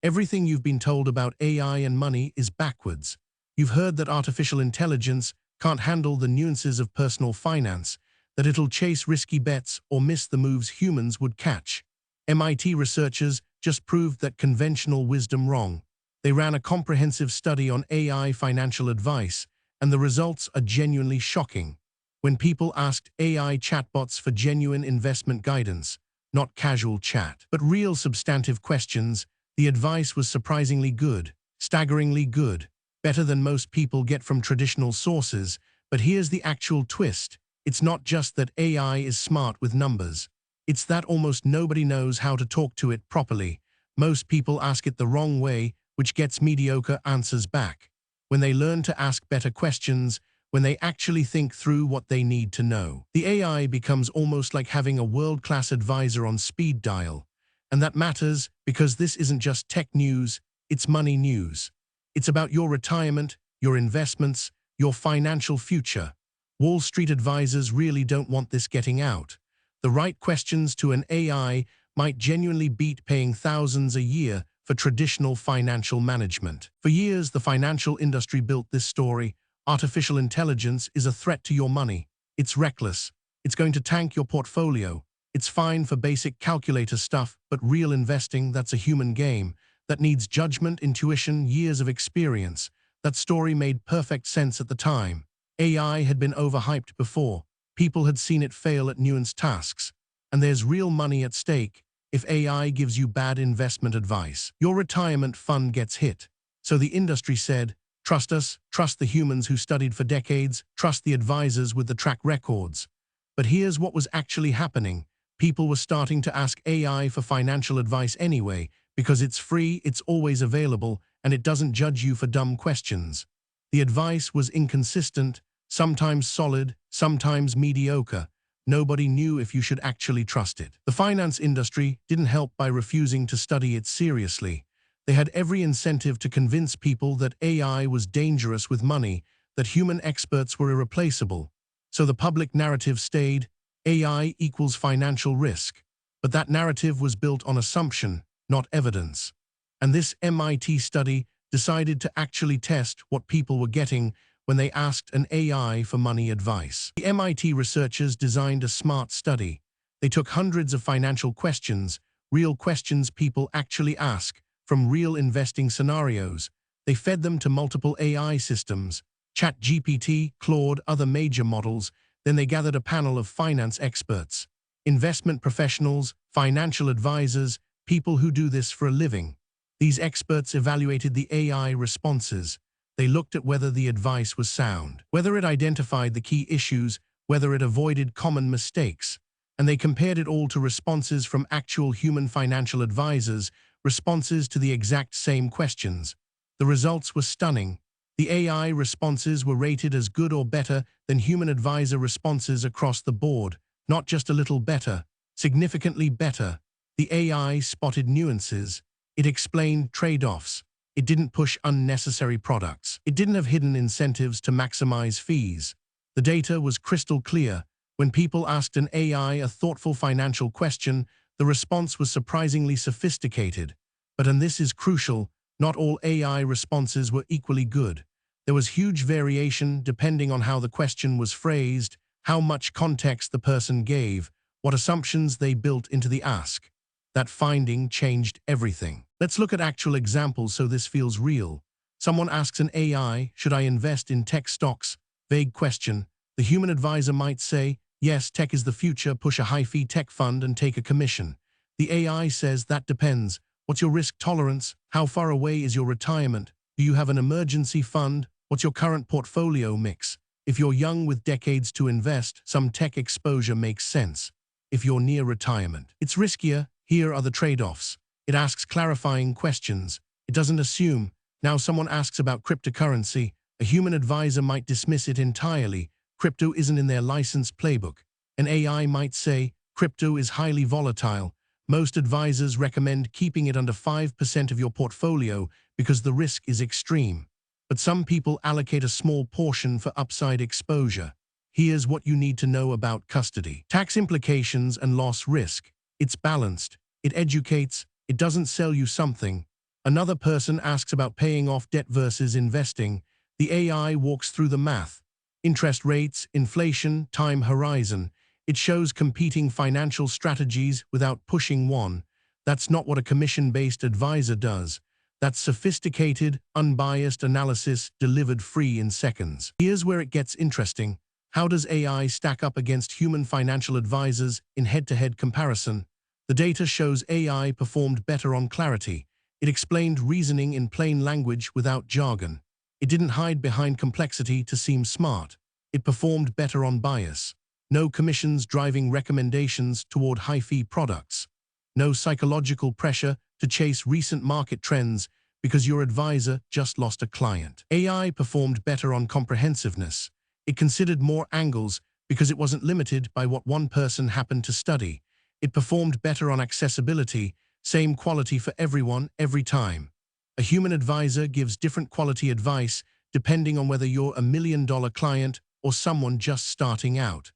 Everything you've been told about AI and money is backwards. You've heard that artificial intelligence can't handle the nuances of personal finance, that it'll chase risky bets or miss the moves humans would catch. MIT researchers just proved that conventional wisdom wrong. They ran a comprehensive study on AI financial advice, and the results are genuinely shocking. When people asked AI chatbots for genuine investment guidance, not casual chat, but real substantive questions, the advice was surprisingly good, staggeringly good, better than most people get from traditional sources. But here's the actual twist. It's not just that AI is smart with numbers. It's that almost nobody knows how to talk to it properly. Most people ask it the wrong way, which gets mediocre answers back. When they learn to ask better questions, when they actually think through what they need to know, the AI becomes almost like having a world-class advisor on speed dial. And that matters because this isn't just tech news, it's money news. It's about your retirement, your investments, your financial future. Wall Street advisors really don't want this getting out. The right questions to an AI might genuinely beat paying thousands a year for traditional financial management. For years, the financial industry built this story. Artificial intelligence is a threat to your money. It's reckless. It's going to tank your portfolio. It's fine for basic calculator stuff, but real investing, that's a human game. That needs judgment, intuition, years of experience. That story made perfect sense at the time. AI had been overhyped before. People had seen it fail at nuanced tasks. And there's real money at stake. If AI gives you bad investment advice, your retirement fund gets hit. So the industry said, trust us, trust the humans who studied for decades, trust the advisors with the track records. But here's what was actually happening. People were starting to ask AI for financial advice anyway, because it's free, it's always available, and it doesn't judge you for dumb questions. The advice was inconsistent, sometimes solid, sometimes mediocre. Nobody knew if you should actually trust it. The finance industry didn't help by refusing to study it seriously. They had every incentive to convince people that AI was dangerous with money, that human experts were irreplaceable. So the public narrative stayed, AI equals financial risk. But that narrative was built on assumption, not evidence. And this MIT study decided to actually test what people were getting when they asked an AI for money advice. The MIT researchers designed a smart study. They took hundreds of financial questions, real questions people actually ask, from real investing scenarios. They fed them to multiple AI systems, ChatGPT, Claude, other major models. Then they gathered a panel of finance experts, investment professionals, financial advisors, people who do this for a living. These experts evaluated the AI responses. They looked at whether the advice was sound, whether it identified the key issues, whether it avoided common mistakes. And they compared it all to responses from actual human financial advisors, responses to the exact same questions. The results were stunning. The AI responses were rated as good or better than human advisor responses across the board, not just a little better, significantly better. The AI spotted nuances. It explained trade-offs. It didn't push unnecessary products. It didn't have hidden incentives to maximize fees. The data was crystal clear. When people asked an AI a thoughtful financial question, the response was surprisingly sophisticated. But, and this is crucial, not all AI responses were equally good. There was huge variation depending on how the question was phrased, how much context the person gave, what assumptions they built into the ask. That finding changed everything. Let's look at actual examples so this feels real. Someone asks an AI, should I invest in tech stocks? Vague question. The human advisor might say, yes, tech is the future, push a high-fee tech fund and take a commission. The AI says, that depends. What's your risk tolerance? How far away is your retirement? Do you have an emergency fund? What's your current portfolio mix? If you're young with decades to invest, some tech exposure makes sense. If you're near retirement, it's riskier. Here are the trade-offs. It asks clarifying questions. It doesn't assume. Now someone asks about cryptocurrency. A human advisor might dismiss it entirely. Crypto isn't in their licensed playbook. An AI might say, crypto is highly volatile. Most advisors recommend keeping it under 5% of your portfolio because the risk is extreme. But some people allocate a small portion for upside exposure. Here's what you need to know about custody. Tax implications and loss risk. It's balanced. It educates. It doesn't sell you something. Another person asks about paying off debt versus investing. The AI walks through the math. Interest rates, inflation, time horizon. It shows competing financial strategies without pushing one. That's not what a commission-based advisor does. That's sophisticated, unbiased analysis delivered free in seconds. Here's where it gets interesting. How does AI stack up against human financial advisors in head-to-head comparison? The data shows AI performed better on clarity. It explained reasoning in plain language without jargon. It didn't hide behind complexity to seem smart. It performed better on bias. No commissions driving recommendations toward high-fee products. No psychological pressure to chase recent market trends because your advisor just lost a client. AI performed better on comprehensiveness. It considered more angles because it wasn't limited by what one person happened to study. It performed better on accessibility, same quality for everyone, every time. A human advisor gives different quality advice depending on whether you're a million-dollar client or someone just starting out.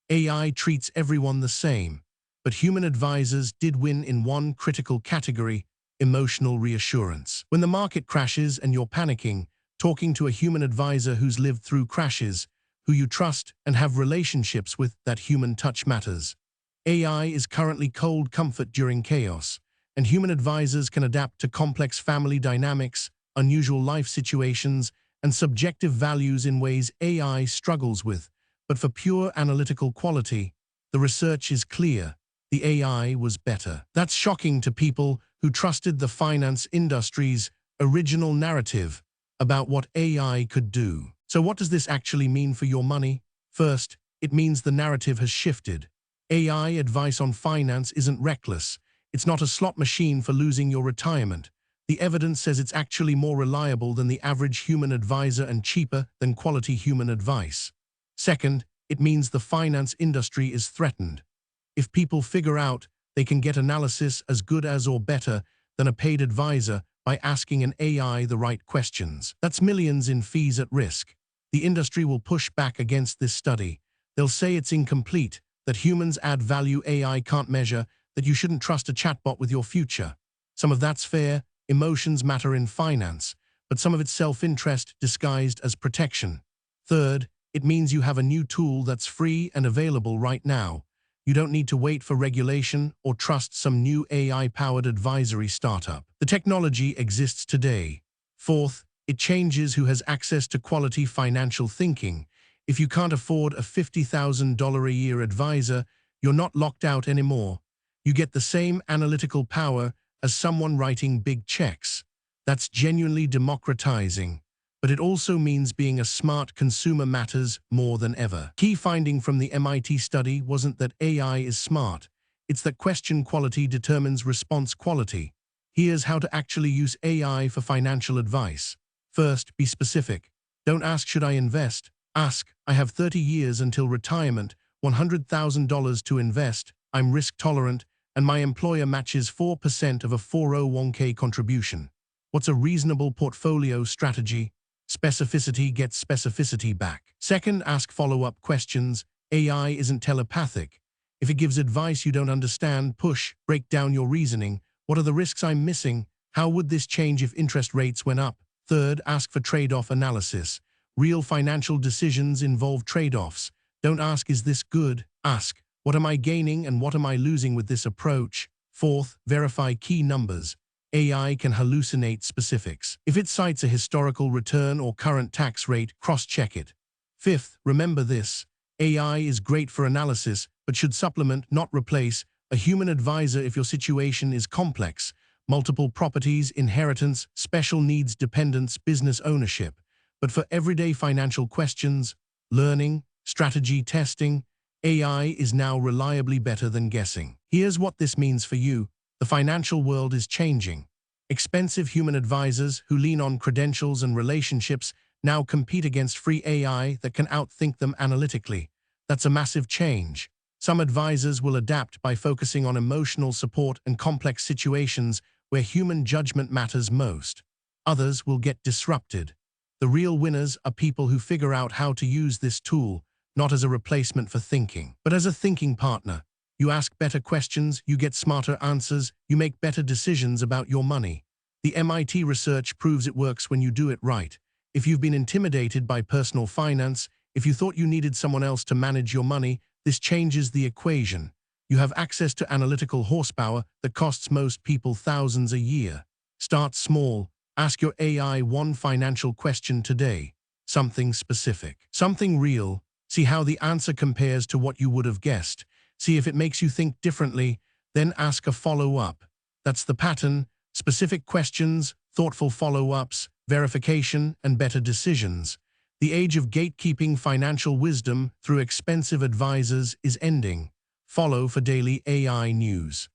AI treats everyone the same, but human advisors did win in one critical category: emotional reassurance. When the market crashes and you're panicking, talking to a human advisor who's lived through crashes, who you trust and have relationships with, that human touch matters. AI is currently cold comfort during chaos, and human advisors can adapt to complex family dynamics, unusual life situations, and subjective values in ways AI struggles with. But for pure analytical quality, the research is clear. The AI was better. That's shocking to people who trusted the finance industry's original narrative about what AI could do. So what does this actually mean for your money? First, it means the narrative has shifted. AI advice on finance isn't reckless. It's not a slot machine for losing your retirement. The evidence says it's actually more reliable than the average human advisor and cheaper than quality human advice. Second, it means the finance industry is threatened. If people figure out they can get analysis as good as or better than a paid advisor by asking an AI the right questions, that's millions in fees at risk. The industry will push back against this study. They'll say it's incomplete, that humans add value AI can't measure, that you shouldn't trust a chatbot with your future. Some of that's fair. Emotions matter in finance, but some of it's self-interest disguised as protection. Third, it means you have a new tool that's free and available right now. You don't need to wait for regulation or trust some new AI-powered advisory startup. The technology exists today. Fourth, it changes who has access to quality financial thinking. If you can't afford a $50,000 a year advisor, you're not locked out anymore. You get the same analytical power as someone writing big checks. That's genuinely democratizing. But it also means being a smart consumer matters more than ever. Key finding from the MIT study wasn't that AI is smart. It's that question quality determines response quality. Here's how to actually use AI for financial advice. First, be specific. Don't ask, should I invest? Ask, I have 30 years until retirement, $100,000 to invest, I'm risk tolerant, and my employer matches 4% of a 401k contribution. What's a reasonable portfolio strategy? Specificity gets specificity back. Second, ask follow-up questions. AI isn't telepathic. If it gives advice you don't understand, break down your reasoning. What are the risks I'm missing? How would this change if interest rates went up? Third, ask for trade-off analysis. Real financial decisions involve trade-offs. Don't ask, is this good? Ask, what am I gaining and what am I losing with this approach? Fourth, verify key numbers. AI can hallucinate specifics. If it cites a historical return or current tax rate, cross-check it. Fifth, remember this. AI is great for analysis, but should supplement, not replace, a human advisor if your situation is complex. Multiple properties, inheritance, special needs dependence, business ownership. But for everyday financial questions, learning, strategy testing, AI is now reliably better than guessing. Here's what this means for you. The financial world is changing. Expensive human advisors who lean on credentials and relationships now compete against free AI that can outthink them analytically. That's a massive change. Some advisors will adapt by focusing on emotional support and complex situations where human judgment matters most. Others will get disrupted. The real winners are people who figure out how to use this tool, not as a replacement for thinking, but as a thinking partner. You ask better questions, you get smarter answers, you make better decisions about your money. The MIT research proves it works when you do it right. If you've been intimidated by personal finance, if you thought you needed someone else to manage your money, this changes the equation. You have access to analytical horsepower that costs most people thousands a year. Start small. Ask your AI one financial question today. Something specific. Something real. See how the answer compares to what you would have guessed. See if it makes you think differently. Then ask a follow-up. That's the pattern. Specific questions, thoughtful follow-ups, verification, and better decisions. The age of gatekeeping financial wisdom through expensive advisors is ending. Follow for daily AI news.